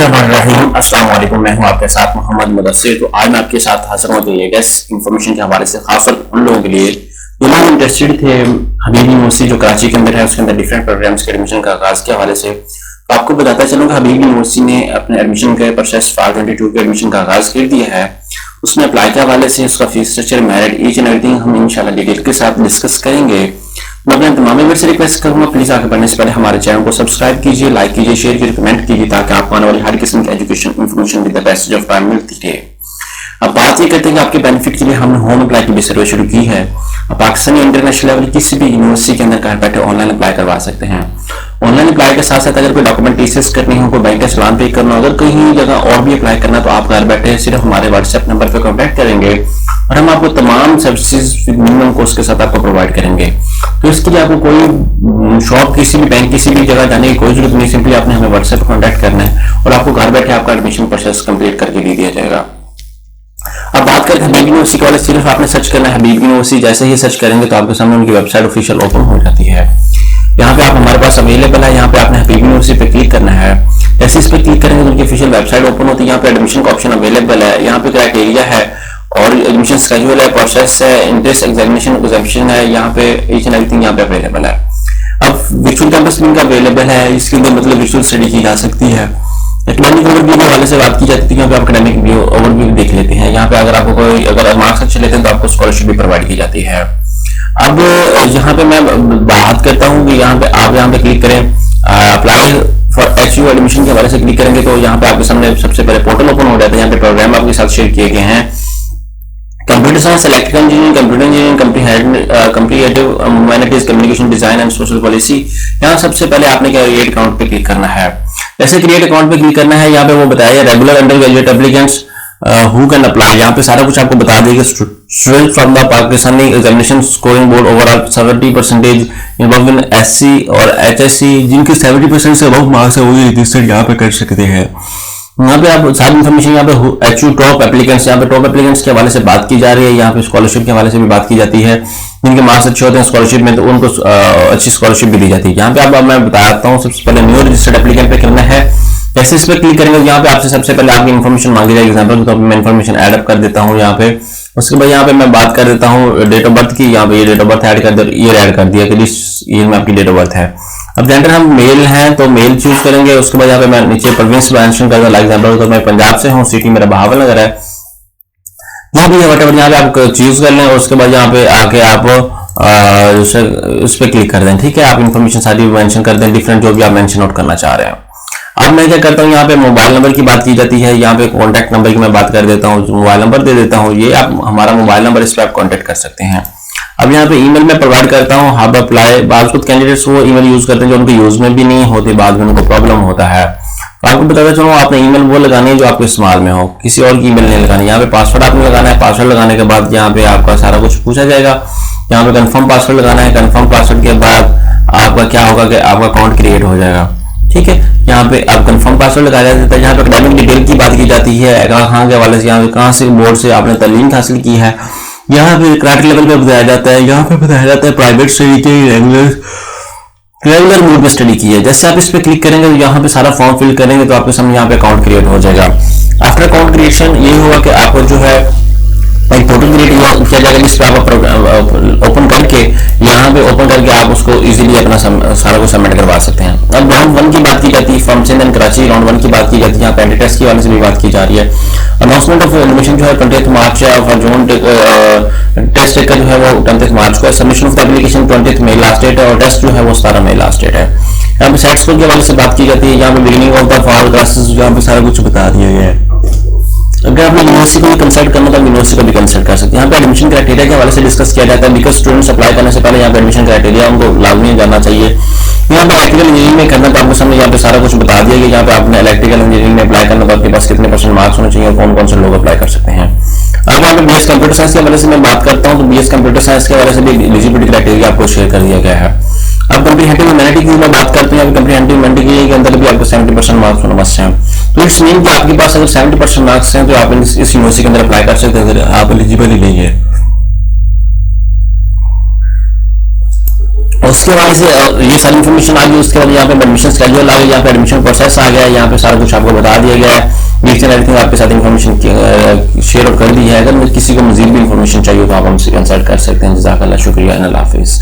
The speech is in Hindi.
अस्सलाम वालेकुम, मैं हूं आपके साथ मोहम्मद मुदस्सिर। तो आज मैं आपके साथ हाजिर हूं तो ये गेस्ट इन्फॉर्मेशन के हवाले से, खासकर उन लोगों के लिए जो लोग इंटरेस्टेड थे हबीब यूनिवर्सिटी जो कराची के अंदर है, उसके अंदर डिफरेंट प्रोग्राम्स के एडमिशन का आगाज के हवाले से। तो आपको बताता चलूंगा, हबीब यूनिवर्सिटी ने अपने एडमिशन के प्रोसेस 522 के एडमिशन का आगाज कर दिया है। उसमें अप्लाई के हवाले से उसका fees structure, merit, each and everything हम इंशाल्लाह डिटेल के साथ डिस्कस करेंगे। मैं अपने तमाम मेंबर से रिक्वेस्ट करूंगा, प्लीज आगे बढ़ने से पहले हमारे चैनल को सब्सक्राइब कीजिए, लाइक कीजिए, शेयर कीजिए, कमेंट कीजिए, ताकि आपको आने वाली हर किस्म की education information with the best of time मिलती रहे। अब बात ये करते हैं कि आपके बेनिफिट के लिए हमने होम अप्लाई की भी सर्विस शुरू की है। अब पाकिस्तानी इंटरनेशनल लेवल किसी भी यूनिवर्सिटी के अंदर घर बैठे ऑनलाइन अप्लाई करवा सकते हैं। ऑनलाइन अप्लाई के साथ साथ अगर कोई डॉक्यूमेंटेशन करनी हो, कोई बैंक का चालान पे करना हो, अगर कहीं जगह और भी अप्लाई करना, तो आप घर बैठे सिर्फ हमारे व्हाट्सएप नंबर पर कॉन्टैक्ट करेंगे और हम आपको तमाम सर्विसेज मिनिमम कोर्स के साथ आपको प्रोवाइड करेंगे। तो इसके लिए आपको कोई शॉप, किसी भी बैंक, किसी भी जगह जाने की कोई जरूरत नहीं, सिंपली आपने हमें व्हाट्सएप पर कॉन्टैक्ट करना है और आपको घर बैठे आपका एडमिशन प्रोसेस कंप्लीट करके दे दिया जाएगा। अब बात करते हैं हबीब यूनिवर्सिटी वाले, सिर्फ आपने सर्च करना है हबीब यूनिवर्सिटी। जैसे ही सर्च करेंगे तो आपके सामने उनकी वेबसाइट ऑफिशियल ओपन हो जाती है। यहाँ पे आप हमारे पास अवेलेबल है, यहाँ पे आपने हबीब यूनिवर्सिटी पे क्लिक करना है। जैसे इस पर क्लिक करेंगे तो उनकी ऑफिशियल वेबसाइट ओपन होती है। यहाँ पे एडमिशन का ऑप्शन अवेलेबल है, यहाँ पे क्राइटेरिया है और एडमिशन स्केड्यूल है, प्रोसेस है, इंट्रेंस एग्जामिनेशन एग्जामिनेशन है, यहाँ पे ईच एंड एवरीथिंग यहाँ पे अवेलेबल है। अब वर्चुअल कैंपस लिंक अवेलेबल है, इसके अंदर मतलब वर्चुअल स्टडी की जा सकती है। एकेडमिक ओवरव्यू के हवाले से बात की जाती है, यहाँ पे आप एकेडमिक ओवरव्यू देख लेते हैं। यहाँ पे अगर आपको कोई अगर मार्क्स अच्छे लेते हैं तो आपको स्कॉलरशिप भी प्रोवाइड की जाती है। अब यहाँ पे मैं बात करता हूँ कि यहाँ पे आप यहाँ पे क्लिक करें, अप्लाई फॉर एचयू एडमिशन के हवाले से क्लिक करेंगे तो यहाँ पे आपके सामने सबसे पहले पोर्टल ओपन हो जाता है। यहाँ पे प्रोग्राम आपके साथ शेयर किए गए हैं, computer science, electrical engineering, computer engineering, completive humanities, communication design and social policy. यहाँ सबसे पहले आपने क्रिएट अकाउंट पे क्लिक करना है। जैसे क्रिएट अकाउंट पे क्लिक करना है, यहाँ पे वो बताया regular under graduate applicants who can apply. यहाँ पे सारा कुछ आपको बता देगा। Student from the Pakistani examination scoring board overall 70% involve in SC और एचएससी, जिनके 70% से बहुत मार्क्स है वही रजिस्टर यहाँ पे कर सकते हैं। यहाँ पे आप सारी इन्फॉर्मेशन, यहाँ पे एचयू टॉप एप्लीकेंट्स, यहाँ पे टॉप एप्लीकेंट्स के हवाले से बात की जा रही है। यहाँ पे स्कॉलरशिप के हवाले से भी बात की जाती है, जिनके मार्क्स अच्छे होते हैं स्कॉलरशिप में तो उनको अच्छी स्कॉलरशिप भी दी जाती है। यहाँ पे अब मैं बताता हूँ, सबसे पहले न्यू रजिस्टर्ड एप्लीकेंट पे करना है। जैसे इस पर क्लिक करेंगे तो यहाँ पे आपसे सबसे पहले आपकी इन्फॉर्मेशन मांगी जाएगी। एग्जाम्पल तो मैं इन्फॉर्मेशन ऐड अप कर देता हूँ यहाँ पे। उसके बाद यहाँ पे मैं बात कर देता हूँ डेट ऑफ बर्थ की। यहाँ पे ये डेट ऑफ बर्थ ऐड कर दिया, ईयर ऐड कर दिया कि इस ईयर में आपकी डेट ऑफ बर्थ है। अब जेंडर हम मेल हैं तो मेल चूज करेंगे। उसके बाद यहाँ पे मैं नीचे प्रोविंस मेंशन कर दूं, एग्जांपल तो मैं पंजाब से हूँ, सिटी मेरा बहावलनगर है। यहाँ पे वटेवर यहाँ पे आप चूज कर लें और उसके बाद यहाँ पे आके आप उस पर क्लिक कर दें। ठीक है, आप इन्फॉर्मेशन सारी मेंशन कर दें, डिफरेंट जो भी आप मेंशन आउट करना चाह रहे हैं। अब मैं क्या करता हूँ, यहाँ पे मोबाइल नंबर की बात की जाती है। यहाँ पे कॉन्टैक्ट नंबर की मैं बात कर देता हूँ, मोबाइल नंबर दे देता हूँ। ये आप हमारा मोबाइल नंबर, इस पर आप कॉन्टैक्ट कर सकते हैं। अब यहाँ पे ईमेल में प्रोवाइड करता हूँ हब अप्लाई। बाद कुछ कैंडिडेट्स वो ईमेल यूज करते हैं जो उनके यूज में भी नहीं होते, बाद में उनको प्रॉब्लम होता है। तो आपको बताता चलो, आपने ईमेल वो लगानी है जो आपके इस्तेमाल में हो, किसी और की ईमेल नहीं लगानी। यहाँ पे पासवर्ड आपने लगाना है। पासवर्ड लगाने के बाद यहाँ पे आपका सारा कुछ पूछा जाएगा। यहाँ पे कंफर्म पासवर्ड लगाना है। कंफर्म पासवर्ड के बाद आपका क्या होगा कि आपका अकाउंट क्रिएट हो जाएगा। ठीक है, यहाँ पे आप कंफर्म पासवर्ड लगाया जाता है। यहाँ पे एकेडमिक डिटेल की बात की जाती है, कहाँ के हवाले से, यहाँ पे कहाँ से बोर्ड से आपने तालीम हासिल की है। यहाँ पे क्रेडिट लेवल पे बताया जाता है। यहाँ पे बताया जाता है प्राइवेट स्टडी की, रेगुलर मोड में स्टडी की है। जैसे आप इस पे क्लिक करेंगे तो यहाँ पे सारा फॉर्म फिल करेंगे तो आपके सामने यहाँ पे अकाउंट क्रिएट हो जाएगा। आफ्टर अकाउंट क्रिएशन ये हुआ कि आपको जो है एक पोर्टल क्रिएट किया जाएगा, जिस पे आप ओपन करके यहाँ पे ओपन करके आप उसको इजीली अपना सारा कुछ सबमिट करवा सकते हैं। अब राउंड 1 की बात की जाती है, from Sindh and Karachi round 1 की बात की जाती है। यहाँ पे टेस्ट की वाले से भी बात की जा रही है। अनाउंसमेंट ऑफ एडमिशन जो है 20 मार्च है और जून टेस्ट का जो है वो 20 मार्च को है। सबमिशन ऑफ द एप्लीकेशन 20 मई लास्ट डेट है और टेस्ट जो है वो 17 मई लास्ट डेट है। यहाँ पे सेट स्कोर के हवाले से बात की जाती है। यहाँ पे beginning of the for classes यहाँ पे सारा कुछ बता दिया गया है। अगर आपने यूनिवर्सिटी को कंसल्ट करना तो यूनिवर्सिटी को भी कंसल्ट कर सकते हैं। यहाँ पे एडमिशन क्राइटेरिया के हवाले से डिस्कस किया जाता है, बिकॉज स्टूडेंट्स अप्लाई करने से पहले यहाँ पे एडमिशन क्राइटेरिया उनको लाजमी जानना चाहिए। यहाँ पे इलेक्ट्रिकल इंजीनियरिंग में करना तो आपके सामने यहाँ पे सारा कुछ बता दिया कि यहाँ पे आपने इलेक्ट्रिकल इंजीनियरिंग में अप्लाई करना तो आपके पास कितने % मार्क्स होने चाहिए और कौन कौन से लोग अप्लाई कर सकते हैं। अब यहाँ पे बीएस कंप्यूटर साइंस के हवाले से मैं बात करता हूँ तो बीएस कंप्यूटर साइंस के हवाले से भी एलिजिबिलिटी क्राइटेरिया आपको शेयर कर दिया गया है। अब कम्प्रीहेंसिव ह्यूमैनिटी की मैं बात करते हैं, कम्प्रीहेंसिव ह्यूमैनिटी के अंदर भी आपको 70% मार्क्स होना मस्ट है। तो इट्स मीन कि आपके पास अगर 70% मार्क्स हैं तो आप इस यूनिवर्सिटी के अंदर अप्लाई कर सकते हैं अगर आप एलिजिबल ही नहीं है। उसके बाद से ये सारी इन्फॉर्मेशन आ गई। उसके बाद यहाँ पे एडमिशन स्केड्यूल आ गया, यहाँ पे एडमिशन प्रोसेस आ गया, यहाँ पे सारा कुछ आपको बता दिया गया है। ईच एंड एवरीथिंग आपके साथ इन्फॉर्मेशन शेयर और कर दी है। अगर किसी को मजीद भी इन्फॉर्मेशन चाहिए तो आप हमसे कंसल्ट कर सकते हैं। जज़ाकल्लाह, शुक्रिया, अल्लाह हाफिज़।